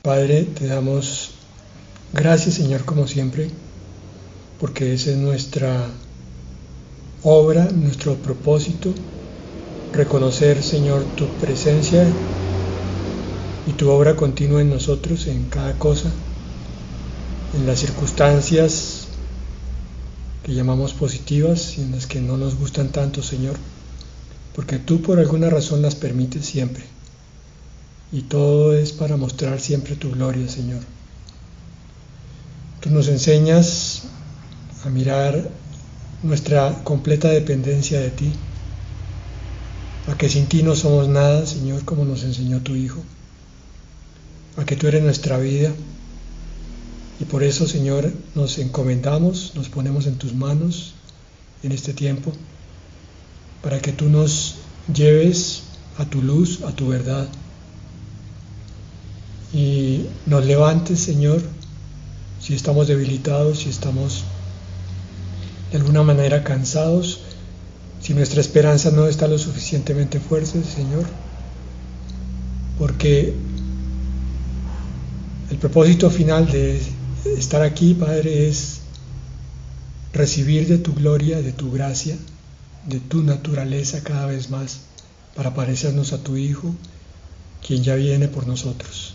Padre, te damos gracias, Señor, como siempre, porque esa es nuestra obra, nuestro propósito, reconocer, Señor, tu presencia y tu obra continua en nosotros, en cada cosa, en las circunstancias que llamamos positivas y en las que no nos gustan tanto, Señor, porque tú por alguna razón las permites siempre. Y todo es para mostrar siempre tu gloria, Señor. Tú nos enseñas a mirar nuestra completa dependencia de ti, a que sin ti no somos nada, Señor, como nos enseñó tu Hijo, a que tú eres nuestra vida. Y por eso, Señor, nos encomendamos, nos ponemos en tus manos en este tiempo, para que tú nos lleves a tu luz, a tu verdad, y nos levantes, Señor, si estamos debilitados, si estamos de alguna manera cansados, si nuestra esperanza no está lo suficientemente fuerte, Señor, porque el propósito final de estar aquí, Padre, es recibir de tu gloria, de tu gracia, de tu naturaleza cada vez más, para parecernos a tu Hijo, quien ya viene por nosotros.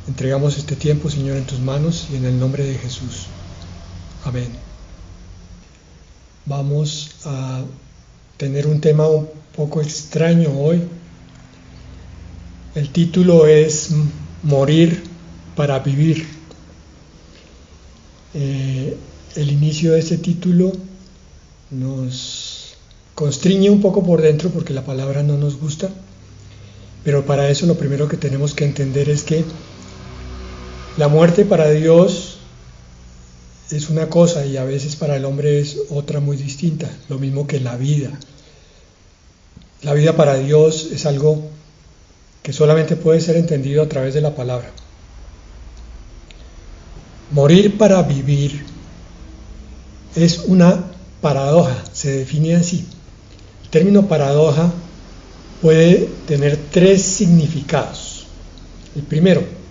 Entregamos este tiempo, Señor, en tus manos y en el nombre de Jesús. Amén. Vamos a tener un tema un poco extraño hoy. El título es Morir para vivir. El inicio de este título nos constriñe un poco por dentro porque la palabra no nos gusta, pero para eso lo primero que tenemos que entender es que la muerte para Dios es una cosa y a veces para el hombre es otra muy distinta, lo mismo que la vida. La vida para Dios es algo que solamente puede ser entendido a través de la palabra. Morir para vivir es una paradoja, se define así. El término paradoja puede tener tres significados. El primero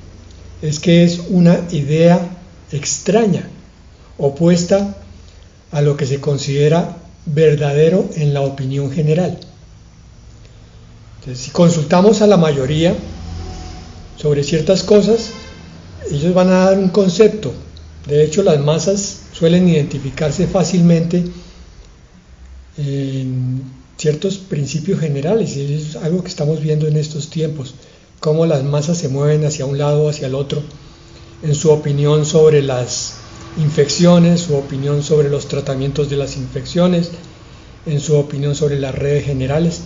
es que es una idea extraña, opuesta a lo que se considera verdadero en la opinión general. Entonces, si consultamos a la mayoría sobre ciertas cosas, ellos van a dar un concepto. De hecho, las masas suelen identificarse fácilmente en ciertos principios generales, y es algo que estamos viendo en estos tiempos, cómo las masas se mueven hacia un lado o hacia el otro en su opinión sobre las infecciones, su opinión sobre los tratamientos de las infecciones, en su opinión sobre las redes generales.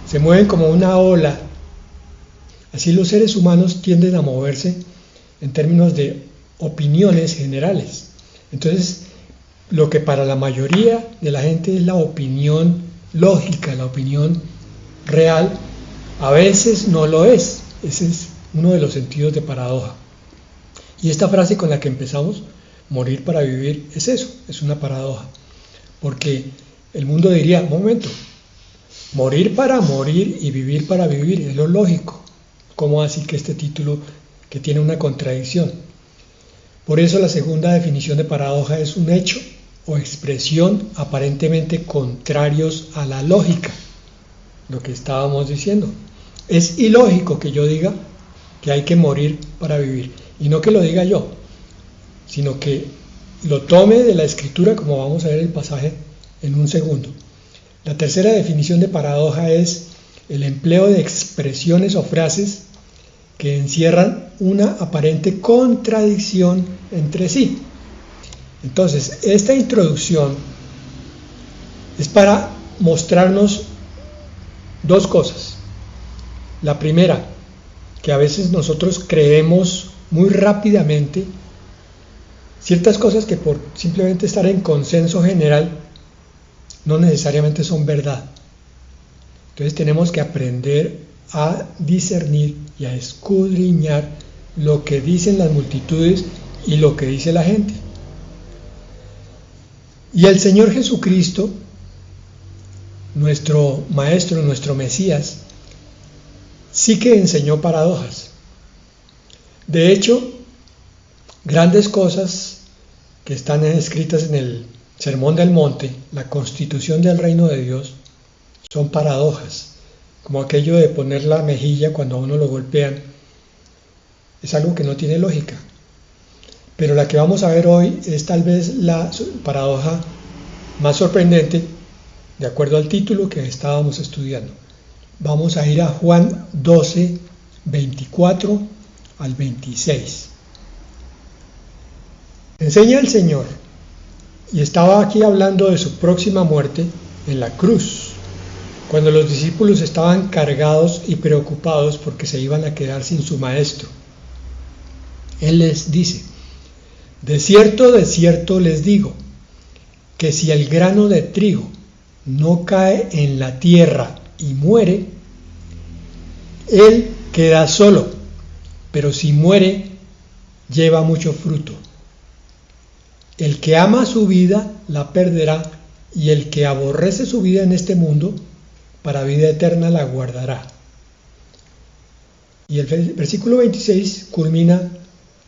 Se mueven como una ola. Así los seres humanos tienden a moverse en términos de opiniones generales. Entonces, lo que para la mayoría de la gente es la opinión lógica, la opinión real, a veces no lo es. Ese es uno de los sentidos de paradoja. Y esta frase con la que empezamos, morir para vivir, es eso, es una paradoja. Porque el mundo diría, un momento, morir para morir y vivir para vivir, es lo lógico. ¿Cómo así que este título que tiene una contradicción? Por eso la segunda definición de paradoja es un hecho o expresión aparentemente contrarios a la lógica, lo que estábamos diciendo. Es ilógico que yo diga que hay que morir para vivir, y no que lo diga yo, sino que lo tome de la Escritura, como vamos a ver el pasaje en un segundo. La tercera definición de paradoja es el empleo de expresiones o frases que encierran una aparente contradicción entre sí. Entonces, esta introducción es para mostrarnos dos cosas. La primera, que a veces nosotros creemos muy rápidamente ciertas cosas que por simplemente estar en consenso general no necesariamente son verdad. Entonces tenemos que aprender a discernir y a escudriñar lo que dicen las multitudes y lo que dice la gente. Y el Señor Jesucristo, nuestro Maestro, nuestro Mesías, sí que enseñó paradojas. De hecho, grandes cosas que están escritas en el Sermón del Monte, la constitución del reino de Dios, son paradojas, como aquello de poner la mejilla cuando a uno lo golpean. Es algo que no tiene lógica. Pero la que vamos a ver hoy es tal vez la paradoja más sorprendente, de acuerdo al título que estábamos estudiando. Vamos a ir a Juan 12, 24 al 26. Enseña el Señor, y estaba aquí hablando de su próxima muerte en la cruz, cuando los discípulos estaban cargados y preocupados porque se iban a quedar sin su maestro. Él les dice: de cierto les digo, que si el grano de trigo no cae en la tierra y muere, él queda solo, pero si muere, lleva mucho fruto. El que ama su vida la perderá, y el que aborrece su vida en este mundo, para vida eterna la guardará. Y el versículo 26 culmina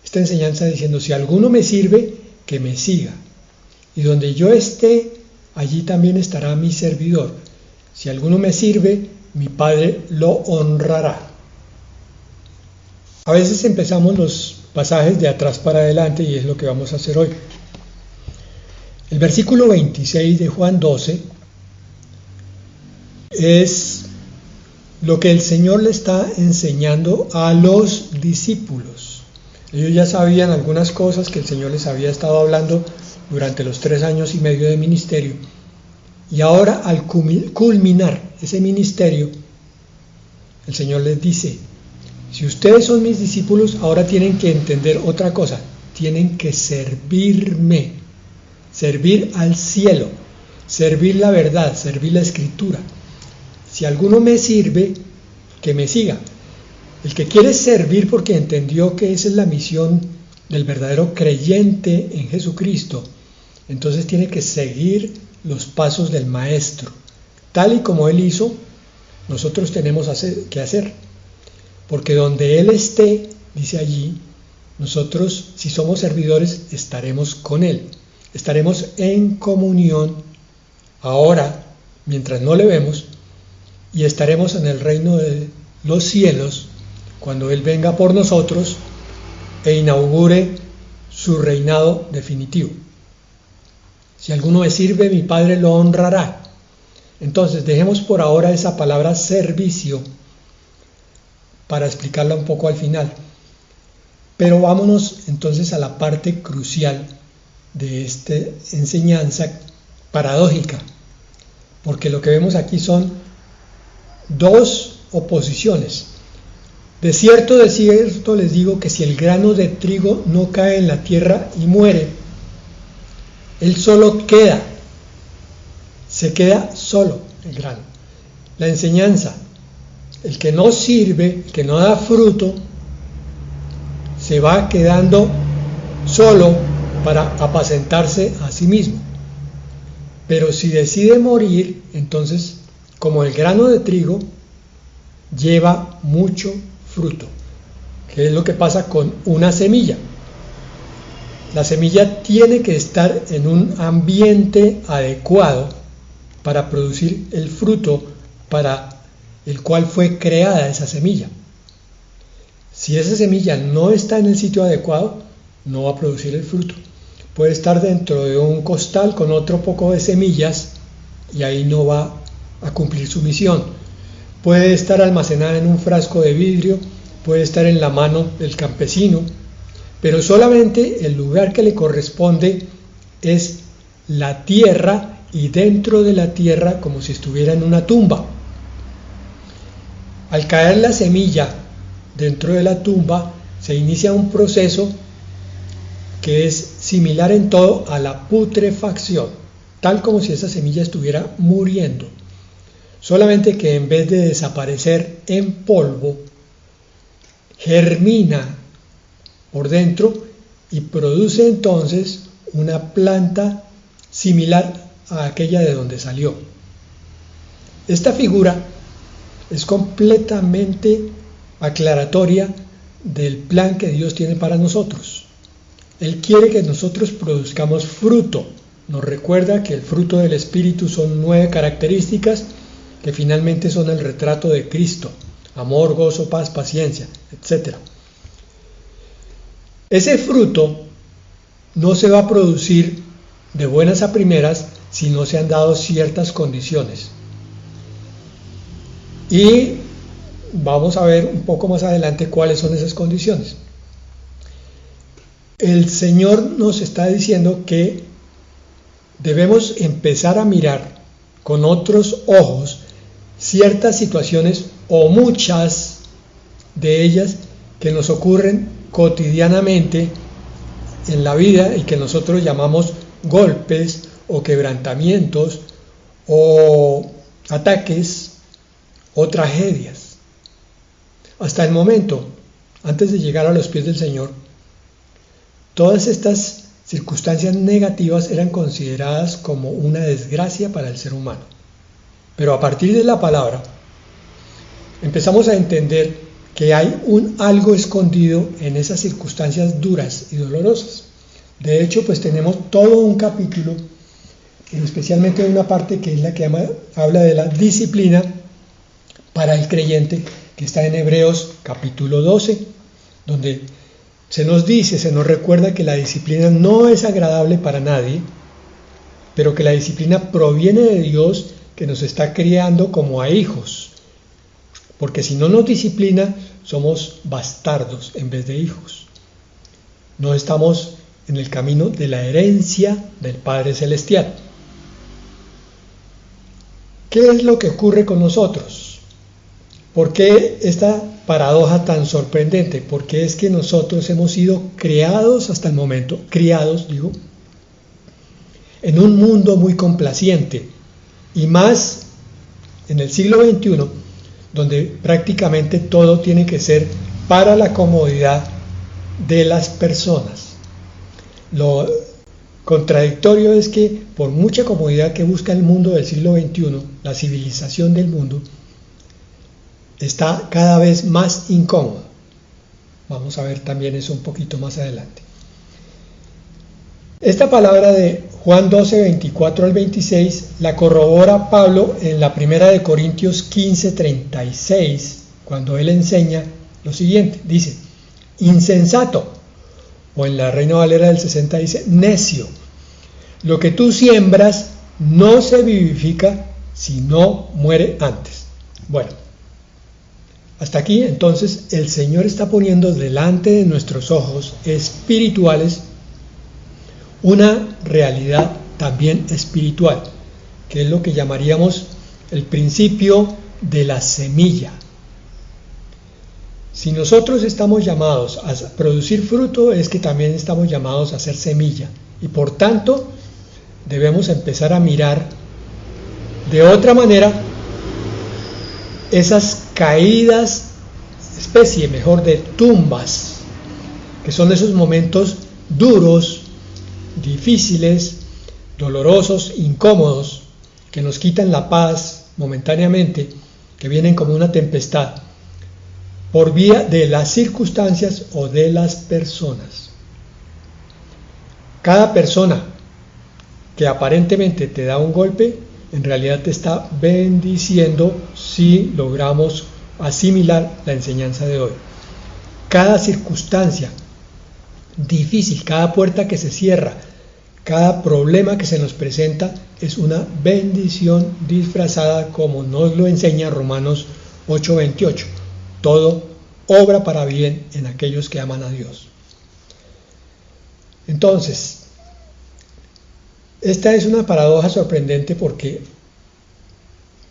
esta enseñanza diciendo: si alguno me sirve, que me siga, y donde yo esté, allí también estará mi servidor. Si alguno me sirve, mi Padre lo honrará. A veces empezamos los pasajes de atrás para adelante, y es lo que vamos a hacer hoy. El versículo 26 de Juan 12 es lo que el Señor le está enseñando a los discípulos. Ellos ya sabían algunas cosas que el Señor les había estado hablando durante los 3 años y medio de ministerio. Y ahora, al culminar ese ministerio, el Señor les dice: si ustedes son mis discípulos, ahora tienen que entender otra cosa. Tienen que servirme, servir al cielo, servir la verdad, servir la Escritura. Si alguno me sirve, que me siga. El que quiere servir porque entendió que esa es la misión del verdadero creyente en Jesucristo, entonces tiene que seguir los pasos del Maestro. Tal y como Él hizo, nosotros tenemos que hacer. Porque donde Él esté, dice allí, nosotros, si somos servidores, estaremos con Él. Estaremos en comunión ahora, mientras no le vemos, y estaremos en el reino de los cielos cuando Él venga por nosotros e inaugure su reinado definitivo. Si alguno me sirve, mi Padre lo honrará. Entonces, dejemos por ahora esa palabra servicio para explicarla un poco al final. Pero vámonos entonces a la parte crucial de esta enseñanza paradójica, porque lo que vemos aquí son dos oposiciones. De cierto les digo que si el grano de trigo no cae en la tierra y muere, él solo queda, se queda solo el grano. La enseñanza: el que no sirve, el que no da fruto, se va quedando solo para apacentarse a sí mismo. Pero si decide morir, entonces, como el grano de trigo, lleva mucho fruto. ¿Qué es lo que pasa con una semilla? La semilla tiene que estar en un ambiente adecuado para producir el fruto para el cual fue creada esa semilla. Si esa semilla no está en el sitio adecuado, no va a producir el fruto. Puede estar dentro de un costal con otro poco de semillas y ahí no va a cumplir su misión. Puede estar almacenada en un frasco de vidrio, puede estar en la mano del campesino, pero solamente el lugar que le corresponde es la tierra, y dentro de la tierra, como si estuviera en una tumba. Al caer la semilla dentro de la tumba, se inicia un proceso que es similar en todo a la putrefacción, tal como si esa semilla estuviera muriendo. Solamente que en vez de desaparecer en polvo, germina por dentro y produce entonces una planta similar a aquella de donde salió. Esta figura es completamente aclaratoria del plan que Dios tiene para nosotros. Él quiere que nosotros produzcamos fruto. Nos recuerda que el fruto del Espíritu son 9 características que finalmente son el retrato de Cristo: amor, gozo, paz, paciencia, etc. Ese fruto no se va a producir de buenas a primeras si no se han dado ciertas condiciones. Y vamos a ver un poco más adelante cuáles son esas condiciones. El Señor nos está diciendo que debemos empezar a mirar con otros ojos ciertas situaciones, o muchas de ellas, que nos ocurren cotidianamente en la vida y que nosotros llamamos golpes o quebrantamientos o ataques o tragedias. Hasta el momento, antes de llegar a los pies del Señor, todas estas circunstancias negativas eran consideradas como una desgracia para el ser humano. Pero a partir de la palabra, empezamos a entender que hay algo escondido en esas circunstancias duras y dolorosas. De hecho, pues tenemos todo un capítulo, especialmente una parte que es la que habla de la disciplina para el creyente, que está en Hebreos capítulo 12, donde se nos recuerda que la disciplina no es agradable para nadie, pero que la disciplina proviene de Dios, que nos está criando como a hijos. Porque si no nos disciplina, somos bastardos en vez de hijos. No estamos en el camino de la herencia del Padre Celestial. ¿Qué es lo que ocurre con nosotros? ¿Por qué esta paradoja tan sorprendente? Porque es que nosotros hemos sido criados hasta el momento, en un mundo muy complaciente, y más en el siglo XXI, donde prácticamente todo tiene que ser para la comodidad de las personas. Lo contradictorio es que por mucha comodidad que busca el mundo del siglo XXI, la civilización del mundo está cada vez más incómoda. Vamos a ver también eso un poquito más adelante. Esta palabra de Juan 12, 24 al 26 la corrobora Pablo en la primera de Corintios 15, 36, cuando él enseña lo siguiente. Dice: insensato, o en la Reina Valera del 60 dice necio, lo que tú siembras no se vivifica si no muere antes. Bueno, hasta aquí entonces el Señor está poniendo delante de nuestros ojos espirituales una realidad también espiritual, que es lo que llamaríamos el principio de la semilla. Si nosotros estamos llamados a producir fruto, es que también estamos llamados a hacer semilla, y por tanto debemos empezar a mirar de otra manera esas caídas, especie mejor de tumbas, que son esos momentos duros, difíciles, dolorosos, incómodos, que nos quitan la paz momentáneamente, que vienen como una tempestad, por vía de las circunstancias o de las personas. Cada persona que aparentemente te da un golpe, en realidad te está bendiciendo si logramos asimilar la enseñanza de hoy. Cada circunstancia difícil, cada puerta que se cierra, cada problema que se nos presenta es una bendición disfrazada, como nos lo enseña Romanos 8:28. Todo obra para bien en aquellos que aman a Dios. Entonces, esta es una paradoja sorprendente, porque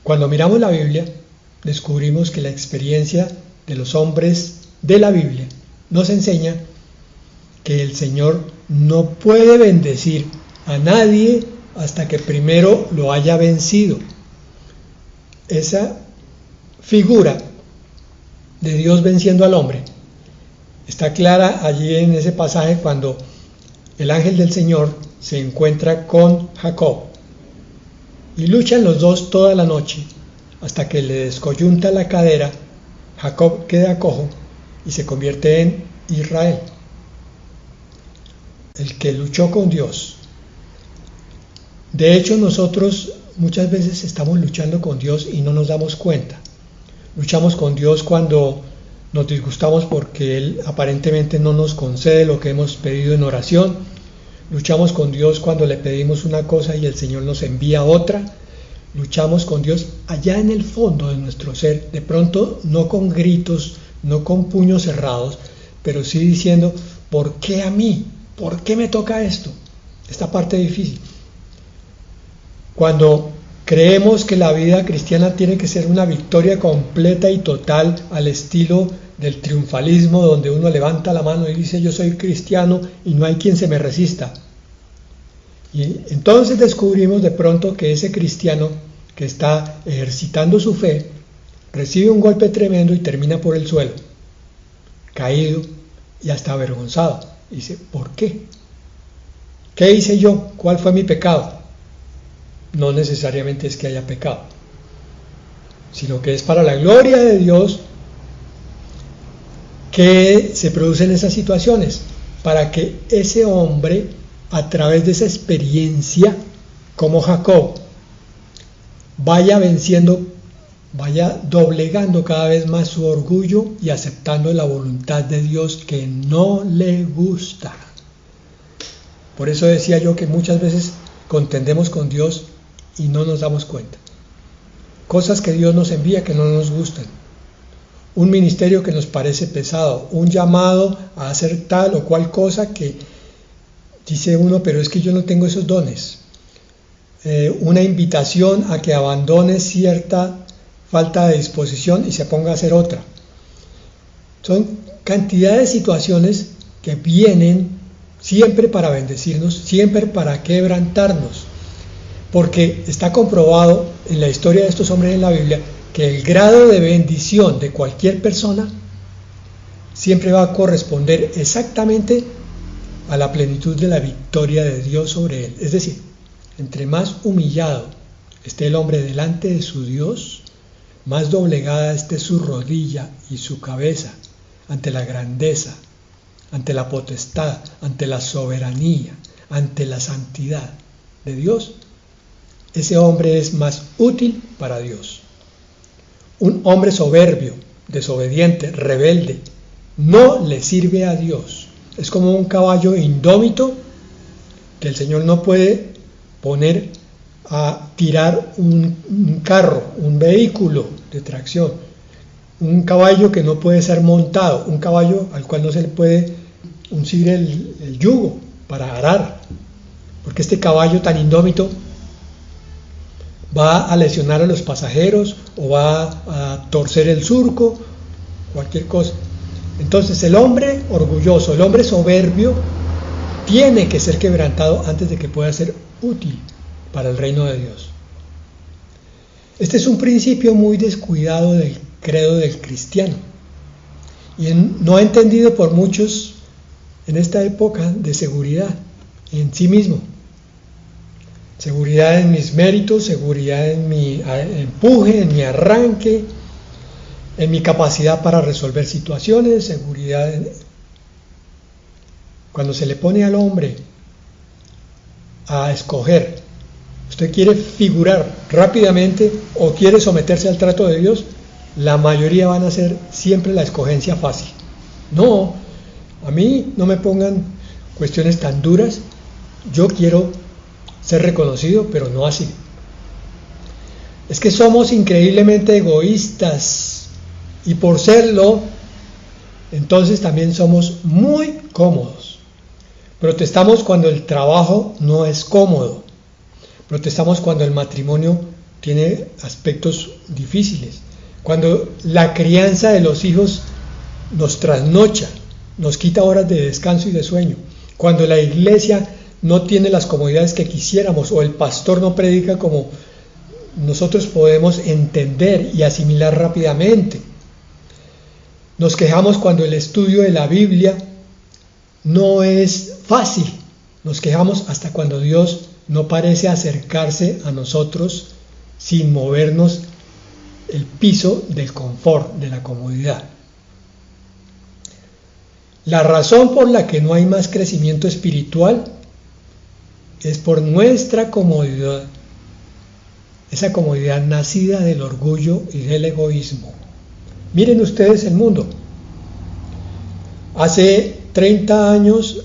cuando miramos la Biblia descubrimos que la experiencia de los hombres de la Biblia nos enseña que el Señor no puede bendecir a nadie hasta que primero lo haya vencido. Esa figura de Dios venciendo al hombre está clara allí en ese pasaje, cuando el ángel del Señor se encuentra con Jacob y luchan los dos toda la noche hasta que le descoyunta la cadera. Jacob queda cojo y se convierte en Israel, el que luchó con Dios. De hecho, nosotros muchas veces estamos luchando con Dios y no nos damos cuenta. Luchamos con Dios cuando nos disgustamos porque Él aparentemente no nos concede lo que hemos pedido en oración. Luchamos con Dios cuando le pedimos una cosa y el Señor nos envía otra. Luchamos con Dios allá en el fondo de nuestro ser, de pronto no con gritos, no con puños cerrados, pero sí diciendo, ¿por qué a mí? ¿Por qué me toca esto? Esta parte difícil. Cuando creemos que la vida cristiana tiene que ser una victoria completa y total al estilo del triunfalismo, donde uno levanta la mano y dice yo soy cristiano y no hay quien se me resista. Y entonces descubrimos de pronto que ese cristiano que está ejercitando su fe recibe un golpe tremendo y termina por el suelo, caído y hasta avergonzado. Y dice, ¿por qué? ¿Qué hice yo? ¿Cuál fue mi pecado? No necesariamente es que haya pecado, sino que es para la gloria de Dios que se producen esas situaciones, para que ese hombre, a través de esa experiencia, como Jacob, vaya venciendo, vaya doblegando cada vez más su orgullo y aceptando la voluntad de Dios que no le gusta. Por eso decía yo que muchas veces contendemos con Dios y no nos damos cuenta. Cosas que Dios nos envía que no nos gustan. Un ministerio que nos parece pesado, un llamado a hacer tal o cual cosa que dice uno, pero es que yo no tengo esos dones. Una invitación a que abandone cierta falta de disposición y se ponga a hacer otra. Son cantidad de situaciones que vienen siempre para bendecirnos, siempre para quebrantarnos. Porque está comprobado en la historia de estos hombres en la Biblia que el grado de bendición de cualquier persona siempre va a corresponder exactamente a la plenitud de la victoria de Dios sobre él. Es decir, entre más humillado esté el hombre delante de su Dios, más doblegada esté su rodilla y su cabeza ante la grandeza, ante la potestad, ante la soberanía, ante la santidad de Dios, ese hombre es más útil para Dios. Un hombre soberbio, desobediente, rebelde, no le sirve a Dios. Es como un caballo indómito que el Señor no puede poner a tirar un carro, un vehículo de tracción. Un caballo que no puede ser montado, un caballo al cual no se le puede uncir el yugo para arar, porque este caballo tan indómito va a lesionar a los pasajeros o va a torcer el surco, cualquier cosa. Entonces el hombre orgulloso, el hombre soberbio, tiene que ser quebrantado antes de que pueda ser útil para el reino de Dios. Este es un principio muy descuidado del credo del cristiano y no entendido por muchos en esta época de seguridad en sí mismo. Seguridad en mis méritos, seguridad en mi empuje, en mi arranque, en mi capacidad para resolver situaciones, seguridad cuando se le pone al hombre a escoger, ¿usted quiere figurar rápidamente o quiere someterse al trato de Dios? La mayoría van a hacer siempre la escogencia fácil. No, a mí no me pongan cuestiones tan duras, yo quiero ser reconocido, pero no así. Es que somos increíblemente egoístas y por serlo, entonces también somos muy cómodos. Protestamos cuando el trabajo no es cómodo. Protestamos cuando el matrimonio tiene aspectos difíciles. Cuando la crianza de los hijos nos trasnocha, nos quita horas de descanso y de sueño. Cuando la iglesia no tiene las comodidades que quisiéramos o el pastor no predica como nosotros podemos entender y asimilar rápidamente. Nos quejamos cuando el estudio de la Biblia no es fácil. Nos quejamos hasta cuando Dios no parece acercarse a nosotros sin movernos el piso del confort, de la comodidad. La razón por la que no hay más crecimiento espiritual es por nuestra comodidad, esa comodidad nacida del orgullo y del egoísmo. Miren ustedes el mundo. Hace 30 años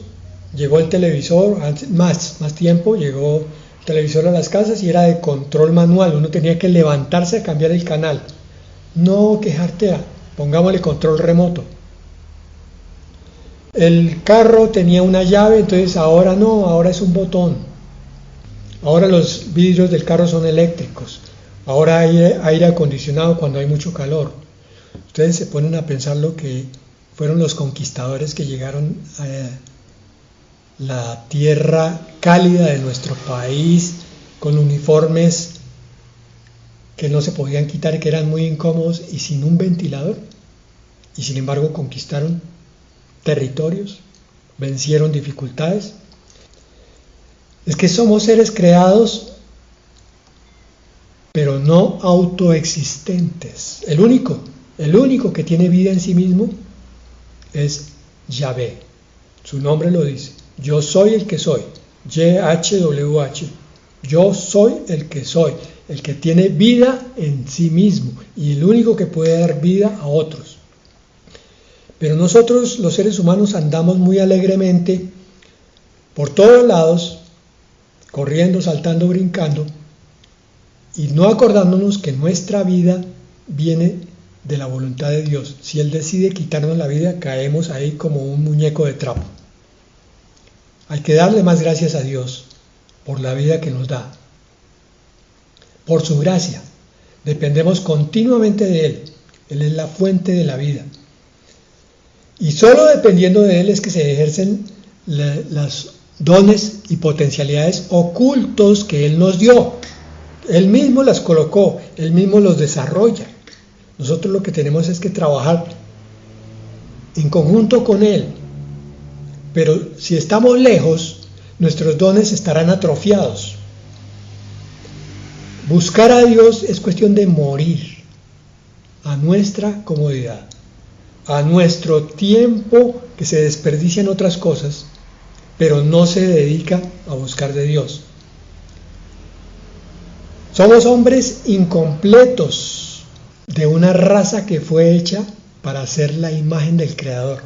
llegó el televisor, más tiempo, llegó el televisor a las casas y era de control manual, uno tenía que levantarse a cambiar el canal. No, que jartea, pongámosle control remoto. El carro tenía una llave, entonces ahora no, ahora es un botón. Ahora los vidrios del carro son eléctricos. Ahora hay aire acondicionado cuando hay mucho calor. Ustedes se ponen a pensar lo que fueron los conquistadores que llegaron a la tierra cálida de nuestro país con uniformes que no se podían quitar y que eran muy incómodos y sin un ventilador. Y sin embargo conquistaron territorios, vencieron dificultades. Es que somos seres creados, pero no autoexistentes. El único que tiene vida en sí mismo es Yahvé. Su nombre lo dice. Yo soy el que soy. YHWH. Yo soy el que soy. El que tiene vida en sí mismo y el único que puede dar vida a otros. Pero nosotros, los seres humanos, andamos muy alegremente por todos lados, corriendo, saltando, brincando, y no acordándonos que nuestra vida viene de la voluntad de Dios. Si Él decide quitarnos la vida, caemos ahí como un muñeco de trapo. Hay que darle más gracias a Dios por la vida que nos da, por su gracia. Dependemos continuamente de Él. Él es la fuente de la vida. Y solo dependiendo de Él es que se ejercen los dones y potencialidades ocultos que Él nos dio. Él mismo las colocó, Él mismo los desarrolla. Nosotros lo que tenemos es que trabajar en conjunto con Él. Pero si estamos lejos, nuestros dones estarán atrofiados. Buscar a Dios es cuestión de morir a nuestra comodidad, a nuestro tiempo que se desperdicia en otras cosas, pero no se dedica a buscar de Dios. Somos hombres incompletos de una raza que fue hecha para ser la imagen del Creador,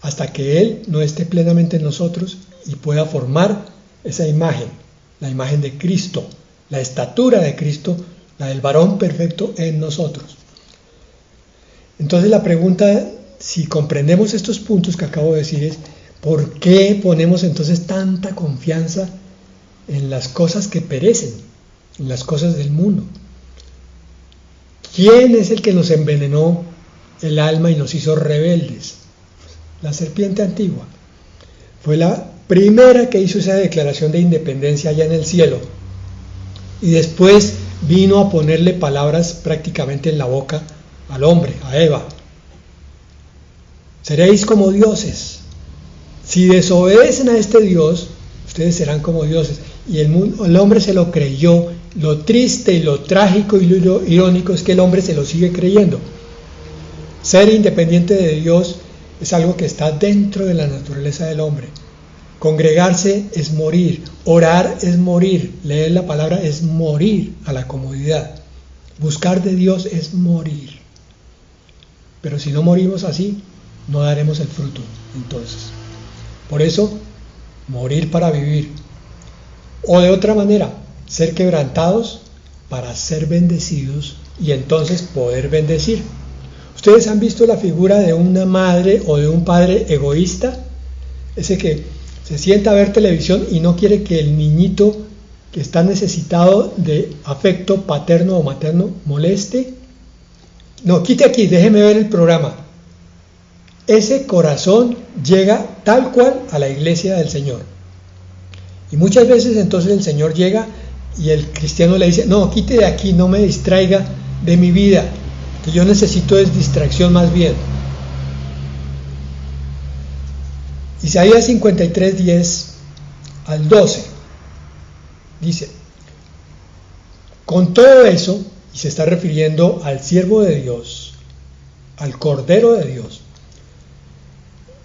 hasta que Él no esté plenamente en nosotros y pueda formar esa imagen, la imagen de Cristo, la estatura de Cristo, la del varón perfecto en nosotros. Entonces la pregunta, si comprendemos estos puntos que acabo de decir, es ¿por qué ponemos entonces tanta confianza en las cosas que perecen, en las cosas del mundo? ¿Quién es el que nos envenenó el alma y nos hizo rebeldes? La serpiente antigua. Fue la primera que hizo esa declaración de independencia allá en el cielo. Y después vino a ponerle palabras prácticamente en la boca al hombre, a Eva. Seréis como dioses. Si desobedecen a este Dios, ustedes serán como dioses. Y el hombre se lo creyó. Lo triste y lo trágico y lo irónico es que el hombre se lo sigue creyendo. Ser independiente de Dios es algo que está dentro de la naturaleza del hombre. Congregarse es morir, orar es morir, leer la palabra es morir a la comodidad. Buscar de Dios es morir. Pero si no morimos así, no daremos el fruto. Entonces, por eso, morir para vivir. O de otra manera, ser quebrantados para ser bendecidos y entonces poder bendecir. ¿Ustedes han visto la figura de una madre o de un padre egoísta? Ese que se sienta a ver televisión y no quiere que el niñito que está necesitado de afecto paterno o materno moleste. No, quite aquí, déjeme ver el programa. Ese corazón llega tal cual a la iglesia del Señor. Y muchas veces entonces el Señor llega y el cristiano le dice, no, quite de aquí, no me distraiga de mi vida, que yo necesito es distracción más bien. Isaías 53, 10 al 12 dice, con todo eso, y se está refiriendo al siervo de Dios, al Cordero de Dios,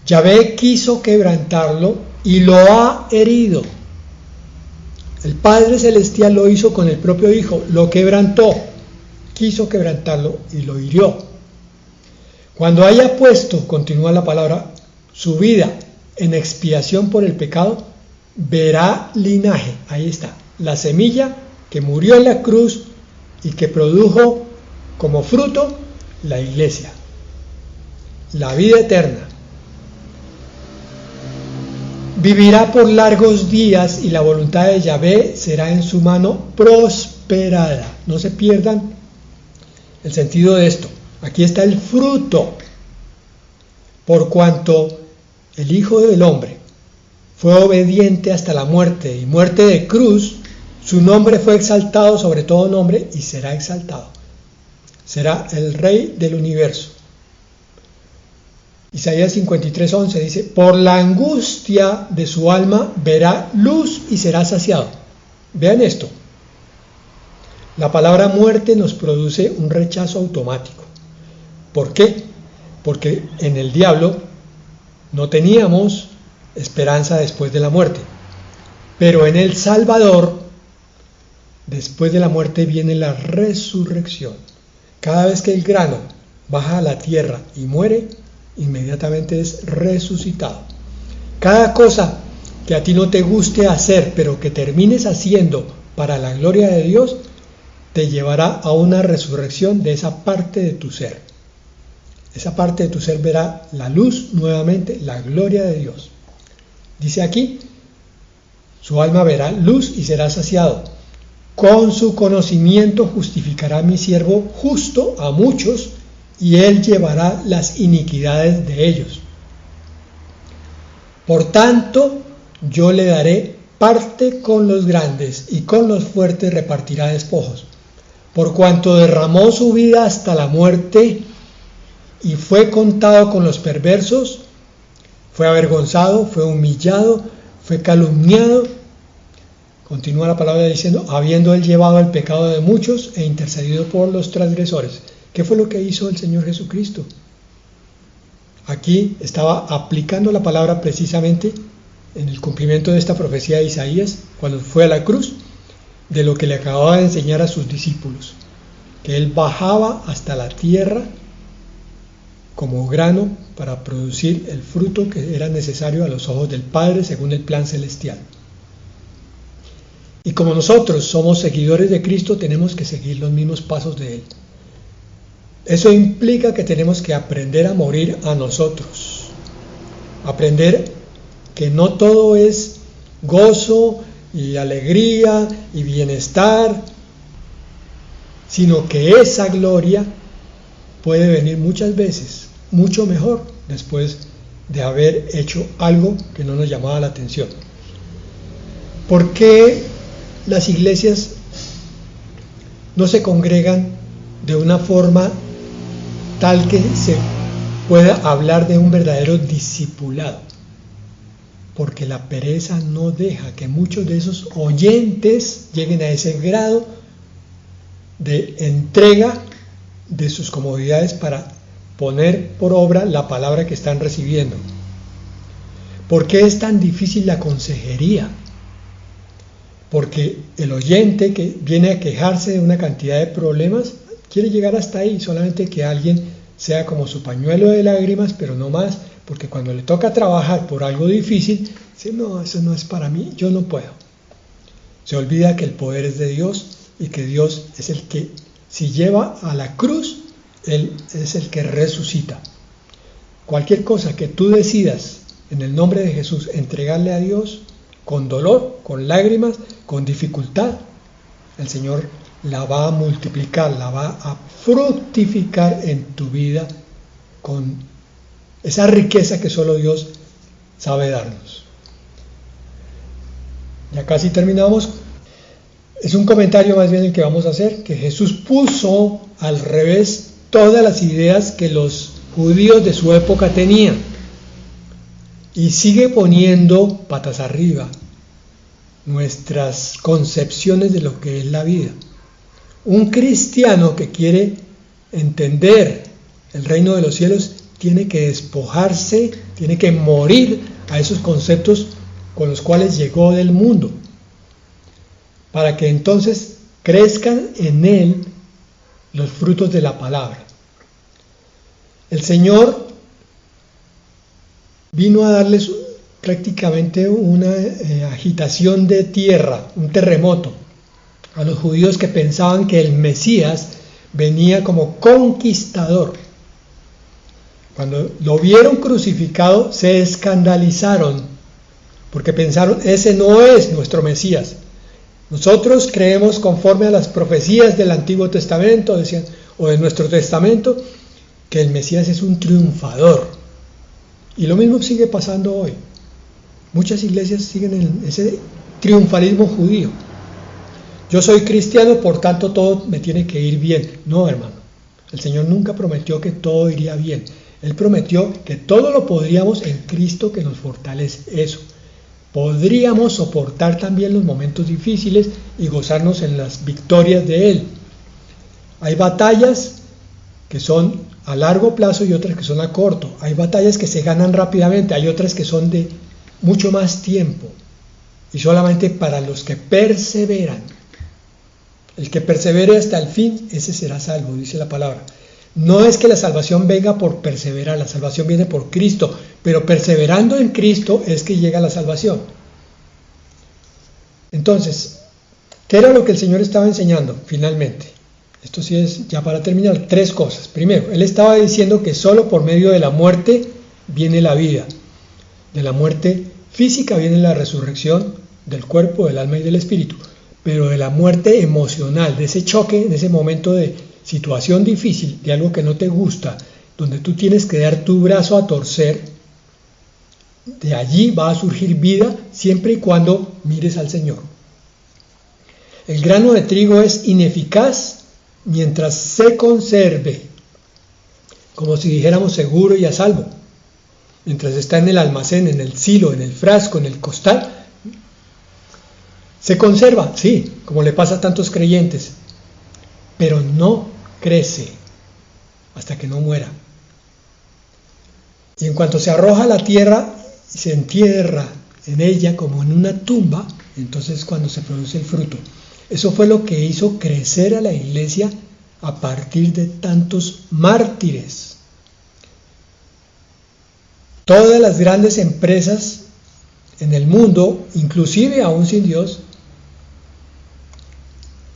Yahvé quiso quebrantarlo y lo ha herido. El Padre Celestial lo hizo con el propio Hijo, lo quebrantó, quiso quebrantarlo y lo hirió. Cuando haya puesto, continúa la palabra, su vida en expiación por el pecado, verá linaje, ahí está, la semilla que murió en la cruz y que produjo como fruto la iglesia, la vida eterna. Vivirá por largos días y la voluntad de Yahvé será en su mano prosperada. No se pierdan el sentido de esto. Aquí está el fruto. Por cuanto el Hijo del Hombre fue obediente hasta la muerte y muerte de cruz, su nombre fue exaltado sobre todo nombre y será exaltado. Será el Rey del universo. Isaías 53:11 dice, por la angustia de su alma verá luz y será saciado. Vean esto. La palabra muerte nos produce un rechazo automático. ¿Por qué? Porque en el diablo no teníamos esperanza después de la muerte. Pero en el Salvador, después de la muerte viene la resurrección. Cada vez que el grano baja a la tierra y muere, inmediatamente es resucitado. Cada cosa que a ti no te guste hacer, pero que termines haciendo para la gloria de Dios, te llevará a una resurrección de esa parte de tu ser. Esa parte de tu ser verá la luz nuevamente, la gloria de Dios. Dice aquí, su alma verá luz y será saciado. Con su conocimiento justificará mi siervo justo a muchos, y él llevará las iniquidades de ellos. Por tanto, yo le daré parte con los grandes, y con los fuertes repartirá despojos. Por cuanto derramó su vida hasta la muerte, y fue contado con los perversos, fue avergonzado, fue humillado, fue calumniado. Continúa la palabra diciendo, habiendo él llevado el pecado de muchos e intercedido por los transgresores. ¿Qué fue lo que hizo el Señor Jesucristo? Aquí estaba aplicando la palabra precisamente en el cumplimiento de esta profecía de Isaías, cuando fue a la cruz, de lo que le acababa de enseñar a sus discípulos, que él bajaba hasta la tierra como grano para producir el fruto que era necesario a los ojos del Padre según el plan celestial. Y como nosotros somos seguidores de Cristo, tenemos que seguir los mismos pasos de Él. Eso implica que tenemos que aprender a morir a nosotros. Aprender que no todo es gozo y alegría y bienestar, sino que esa gloria puede venir muchas veces, mucho mejor, después de haber hecho algo que no nos llamaba la atención. ¿Por qué las iglesias no se congregan de una forma tal que se pueda hablar de un verdadero discipulado? Porque la pereza no deja que muchos de esos oyentes lleguen a ese grado de entrega de sus comodidades para poner por obra la palabra que están recibiendo. ¿Por qué es tan difícil la consejería? Porque el oyente que viene a quejarse de una cantidad de problemas quiere llegar hasta ahí, solamente que alguien sea como su pañuelo de lágrimas, pero no más, porque cuando le toca trabajar por algo difícil, dice, no, eso no es para mí, yo no puedo. Se olvida que el poder es de Dios y que Dios es el que, si lleva a la cruz, Él es el que resucita. Cualquier cosa que tú decidas en el nombre de Jesús entregarle a Dios, con dolor, con lágrimas, con dificultad, el Señor la va a multiplicar, la va a fructificar en tu vida con esa riqueza que solo Dios sabe darnos. Ya casi terminamos. Es un comentario más bien el que vamos a hacer, que Jesús puso al revés todas las ideas que los judíos de su época tenían y sigue poniendo patas arriba nuestras concepciones de lo que es la vida. Un cristiano que quiere entender el reino de los cielos tiene que despojarse, tiene que morir a esos conceptos con los cuales llegó del mundo, para que entonces crezcan en él los frutos de la palabra. El Señor vino a darles prácticamente una agitación de tierra, un terremoto, a los judíos que pensaban que el Mesías venía como conquistador. Cuando lo vieron crucificado, se escandalizaron, porque pensaron, ese no es nuestro Mesías. Nosotros creemos conforme a las profecías del Antiguo Testamento, decían, o de nuestro Testamento, que el Mesías es un triunfador. Y lo mismo sigue pasando hoy. Muchas iglesias siguen en ese triunfalismo judío. Yo soy cristiano, por tanto todo me tiene que ir bien. No, hermano. El Señor nunca prometió que todo iría bien. Él prometió que todo lo podríamos en Cristo que nos fortalece. Eso. Podríamos soportar también los momentos difíciles y gozarnos en las victorias de Él. Hay batallas que son a largo plazo y otras que son a corto. Hay batallas que se ganan rápidamente, hay otras que son de mucho más tiempo y solamente para los que perseveran. El que persevere hasta el fin, ese será salvo, dice la palabra. No es que la salvación venga por perseverar, la salvación viene por Cristo, pero perseverando en Cristo es que llega la salvación. Entonces, ¿qué era lo que el Señor estaba enseñando finalmente? Esto sí es, ya para terminar, 3 cosas. Primero, Él estaba diciendo que solo por medio de la muerte viene la vida. De la muerte física viene la resurrección del cuerpo, del alma y del espíritu. Pero de la muerte emocional, de ese choque, en ese momento de situación difícil, de algo que no te gusta, donde tú tienes que dar tu brazo a torcer, de allí va a surgir vida siempre y cuando mires al Señor. El grano de trigo es ineficaz mientras se conserve, como si dijéramos seguro y a salvo. Mientras está en el almacén, en el silo, en el frasco, en el costal, se conserva, sí, como le pasa a tantos creyentes, pero no crece hasta que no muera. Y en cuanto se arroja a la tierra y se entierra en ella como en una tumba, entonces es cuando se produce el fruto. Eso fue lo que hizo crecer a la iglesia a partir de tantos mártires. Todas las grandes empresas en el mundo, inclusive aún sin Dios,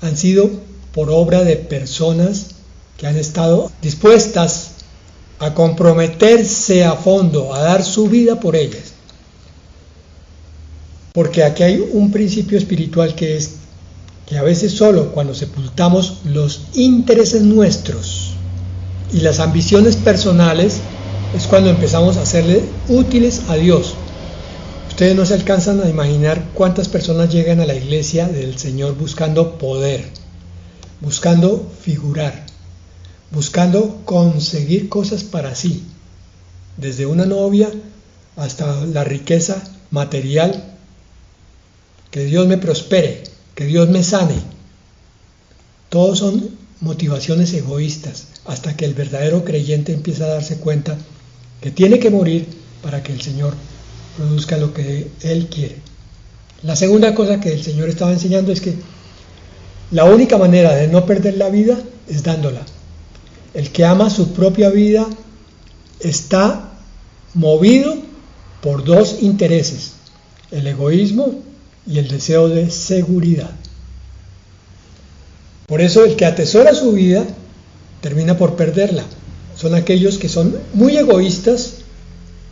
han sido por obra de personas que han estado dispuestas a comprometerse a fondo, a dar su vida por ellas. Porque aquí hay un principio espiritual que es que a veces solo cuando sepultamos los intereses nuestros y las ambiciones personales es cuando empezamos a serle útiles a Dios. Ustedes no se alcanzan a imaginar cuántas personas llegan a la iglesia del Señor buscando poder, buscando figurar, buscando conseguir cosas para sí, desde una novia hasta la riqueza material, que Dios me prospere, que Dios me sane. Todos son motivaciones egoístas, hasta que el verdadero creyente empieza a darse cuenta que tiene que morir para que el Señor produzca lo que Él quiere. La segunda cosa que el Señor estaba enseñando es que la única manera de no perder la vida es dándola. El que ama su propia vida está movido por 2 intereses, el egoísmo y el deseo de seguridad. Por eso el que atesora su vida termina por perderla. Son aquellos que son muy egoístas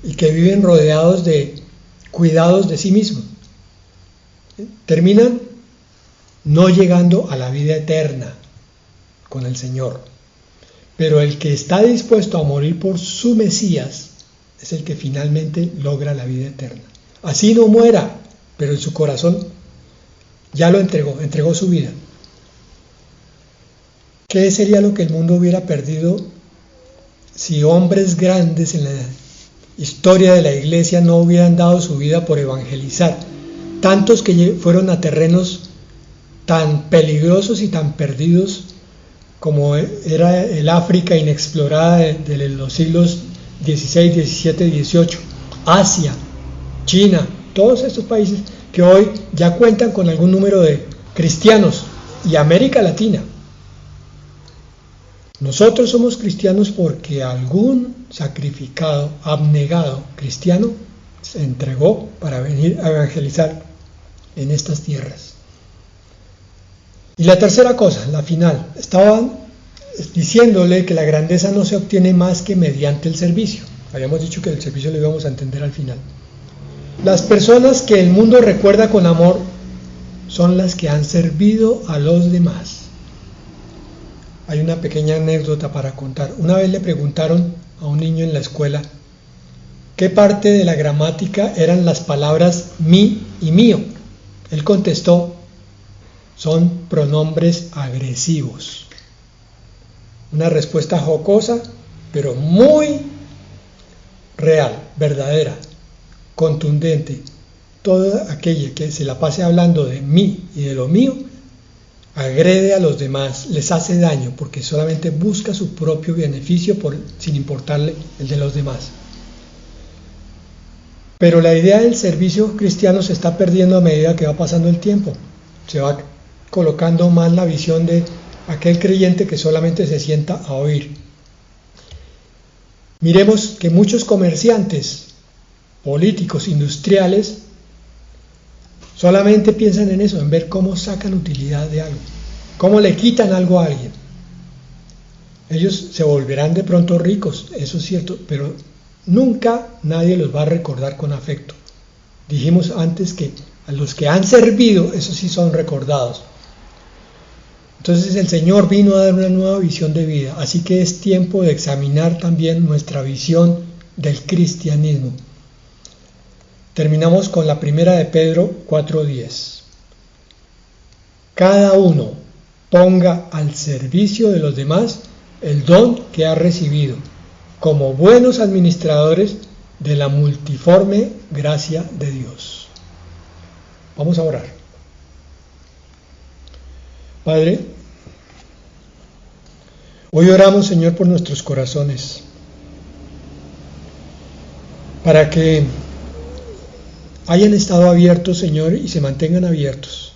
y que viven rodeados de cuidados de sí mismos. Terminan no llegando a la vida eterna con el Señor. Pero el que está dispuesto a morir por su Mesías es el que finalmente logra la vida eterna. Así no muera, pero en su corazón ya lo entregó su vida. ¿Qué sería lo que el mundo hubiera perdido si hombres grandes en la historia de la iglesia no hubieran dado su vida por evangelizar? Tantos que fueron a terrenos tan peligrosos y tan perdidos como era el África inexplorada de los siglos XVI, XVII, XVIII, Asia, China, todos estos países que hoy ya cuentan con algún número de cristianos, y América Latina. Nosotros somos cristianos porque algún sacrificado, abnegado cristiano se entregó para venir a evangelizar en estas tierras. Y la tercera cosa, la final, estaban diciéndole que la grandeza no se obtiene más que mediante el servicio. Habíamos dicho que el servicio lo íbamos a entender al final. Las personas que el mundo recuerda con amor son las que han servido a los demás. Hay una pequeña anécdota para contar. Una vez le preguntaron a un niño en la escuela qué parte de la gramática eran las palabras mi y mío. Él contestó: son pronombres agresivos. Una respuesta jocosa, pero muy real, verdadera, contundente. Toda aquella que se la pase hablando de mí y de lo mío, agrede a los demás, les hace daño, porque solamente busca su propio beneficio sin importarle el de los demás. Pero la idea del servicio cristiano se está perdiendo a medida que va pasando el tiempo. Se va colocando más la visión de aquel creyente que solamente se sienta a oír. Miremos que muchos comerciantes, políticos, industriales, solamente piensan en eso, en ver cómo sacan utilidad de algo, cómo le quitan algo a alguien. Ellos se volverán de pronto ricos, eso es cierto, pero nunca nadie los va a recordar con afecto. Dijimos antes que a los que han servido, esos sí son recordados. Entonces el Señor vino a dar una nueva visión de vida, así que es tiempo de examinar también nuestra visión del cristianismo. Terminamos con la primera de Pedro 4:10. Cada uno ponga al servicio de los demás el don que ha recibido, como buenos administradores de la multiforme gracia de Dios. Vamos a orar. Padre, hoy oramos, Señor, por nuestros corazones, para que hayan estado abiertos, Señor, y se mantengan abiertos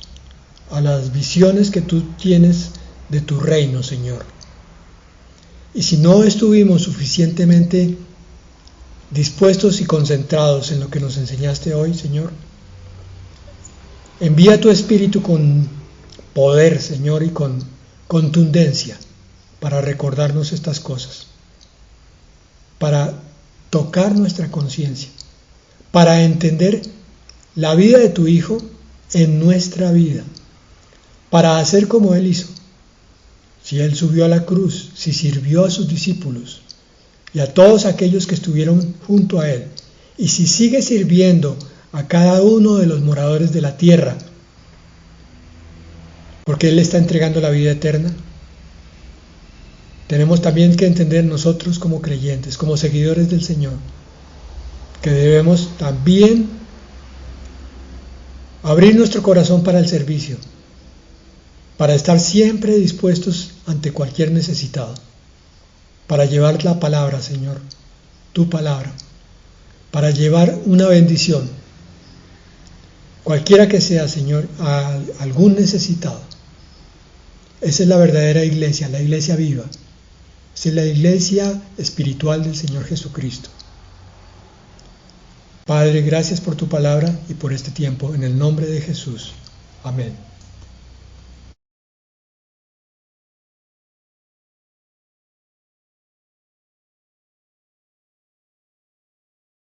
a las visiones que tú tienes de tu reino, Señor. Y si no estuvimos suficientemente dispuestos y concentrados en lo que nos enseñaste hoy, Señor, envía tu Espíritu con poder, Señor, y con contundencia para recordarnos estas cosas, para tocar nuestra conciencia, para entender la vida de tu Hijo en nuestra vida, para hacer como Él hizo. Si Él subió a la cruz, si sirvió a sus discípulos y a todos aquellos que estuvieron junto a Él, y si sigue sirviendo a cada uno de los moradores de la tierra, porque Él le está entregando la vida eterna, tenemos también que entender nosotros como creyentes, como seguidores del Señor, que debemos también abrir nuestro corazón para el servicio, para estar siempre dispuestos ante cualquier necesitado, para llevar la palabra, Señor, tu palabra, para llevar una bendición, cualquiera que sea, Señor, a algún necesitado. Esa es la verdadera iglesia, la iglesia viva. Esa es la iglesia espiritual del Señor Jesucristo. Padre, gracias por tu palabra y por este tiempo. En el nombre de Jesús. Amén.